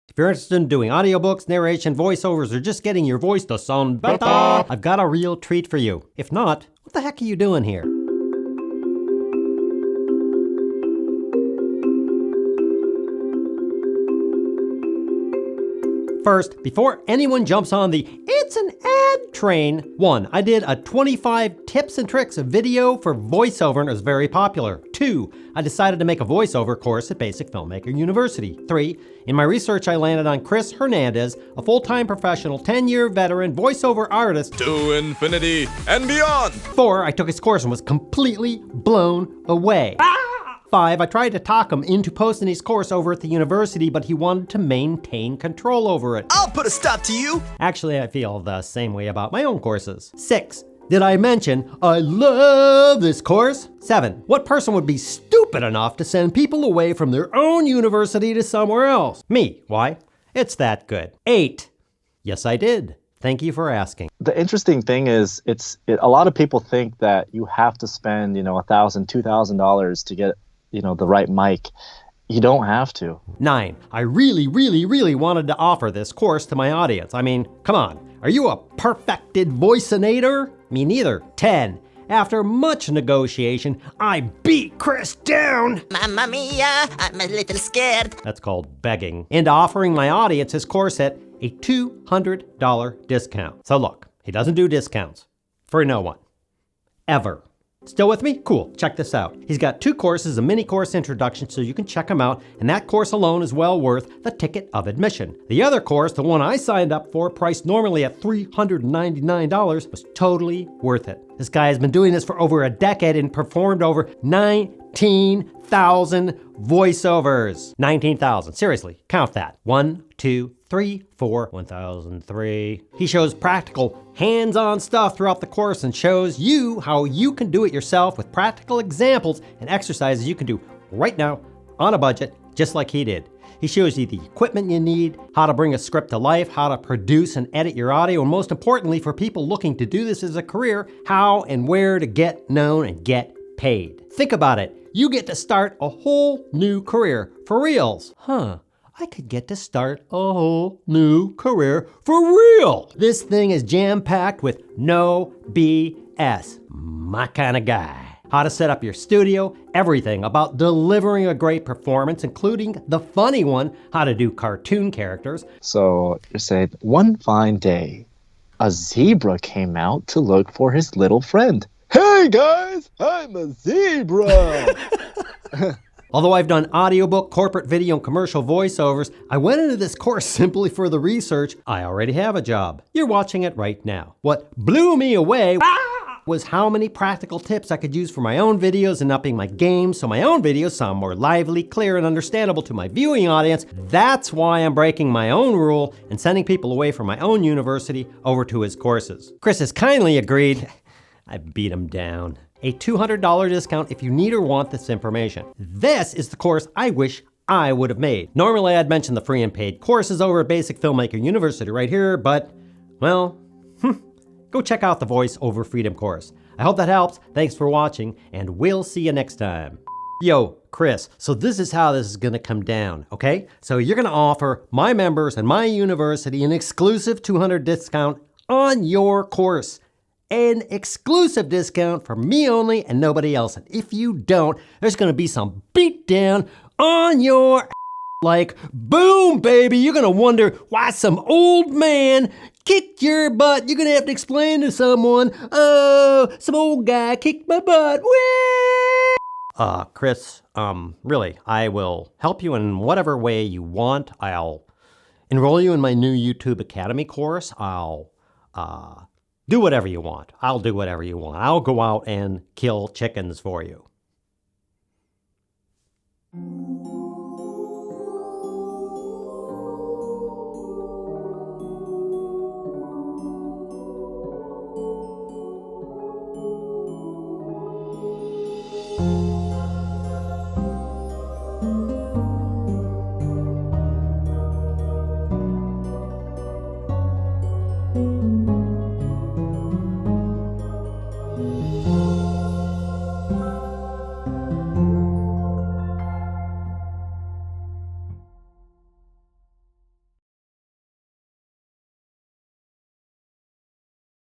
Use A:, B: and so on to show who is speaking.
A: If you're interested in doing audiobooks, narration, voiceovers, or just getting your voice to sound better, I've got a real treat for you. If not, what the heck are you doing here? First, before anyone jumps on the "it's an ad" train, 1. I did a 25 tips and tricks video for voiceover and it was very popular. 2. I decided to make a voiceover course at Basic Filmmaker University. 3. In my research, I landed on Chris Hernandez, a full-time professional, 10-year veteran voiceover artist.
B: To infinity and beyond!
A: 4. I took his course and was completely blown away. 5. I tried to talk him into posting his course over at the university, but he wanted to maintain control over it.
C: I'll put a stop to you!
A: Actually, I feel the same way about my own courses. 6. Did I mention I love this course? 7. What person would be stupid enough to send people away from their own university to somewhere else? Me. Why? It's that good. 8. Yes, I did. Thank you for asking.
D: The interesting thing is, a lot of people think that you have to spend, $1,000, $2,000 to get, the right mic. You don't have to.
A: 9. I really, really, really wanted to offer this course to my audience. I mean, come on. Are you a perfected voicinator? Me neither. 10. After much negotiation, I beat Chris down.
C: Mamma mia, I'm a little scared.
A: That's called begging. Into offering my audience his course at a $200 discount. So look, he doesn't do discounts for no one. Ever. Still with me? Cool. Check this out. He's got 2 courses, a mini course introduction, so you can check them out, and that course alone is well worth the ticket of admission. The other course, the one I signed up for, priced normally at $399, was totally worth it. This guy has been doing this for over a decade and performed over 19,000 voiceovers. 19,000. Seriously, count that. 1, 2, 3, 4, 1,003. He shows practical, hands-on stuff throughout the course and shows you how you can do it yourself with practical examples and exercises you can do right now on a budget, just like he did. He shows you the equipment you need, how to bring a script to life, how to produce and edit your audio, and most importantly, for people looking to do this as a career, how and where to get known and get paid. Think about it. You get to start a whole new career for reals. I could get to start a whole new career for real. This thing is jam-packed with no BS. My kind of guy. How to set up your studio, everything about delivering a great performance, including the funny one, how to do cartoon characters.
D: So you say, one fine day, a zebra came out to look for his little friend. Hey guys, I'm a zebra!
A: Although I've done audiobook, corporate video, and commercial voiceovers, I went into this course simply for the research. I already have a job. You're watching it right now. What blew me away was how many practical tips I could use for my own videos and upping my game so my own videos sound more lively, clear, and understandable to my viewing audience. That's why I'm breaking my own rule and sending people away from my own university over to his courses. Chris has kindly agreed. I beat him down. A $200 discount if you need or want this information. This is the course I wish I would have made. Normally I'd mention the free and paid courses over at Basic Filmmaker University right here, but, well, go check out the VOICEOVER Freedom course. I hope that helps. Thanks for watching, and we'll see you next time. Yo, Chris, so this is how this is gonna come down, okay? So you're gonna offer my members and my university an exclusive $200 discount on your course. An exclusive discount for me only and nobody else. And if you don't, there's gonna be some beatdown on your like, boom, baby. You're gonna wonder why some old man kicked your butt. You're gonna have to explain to someone, oh, some old guy kicked my butt. Whee! Chris, really, I will help you in whatever way you want. I'll enroll you in my new YouTube Academy course. I'll, do whatever you want. I'll do whatever you want. I'll go out and kill chickens for you.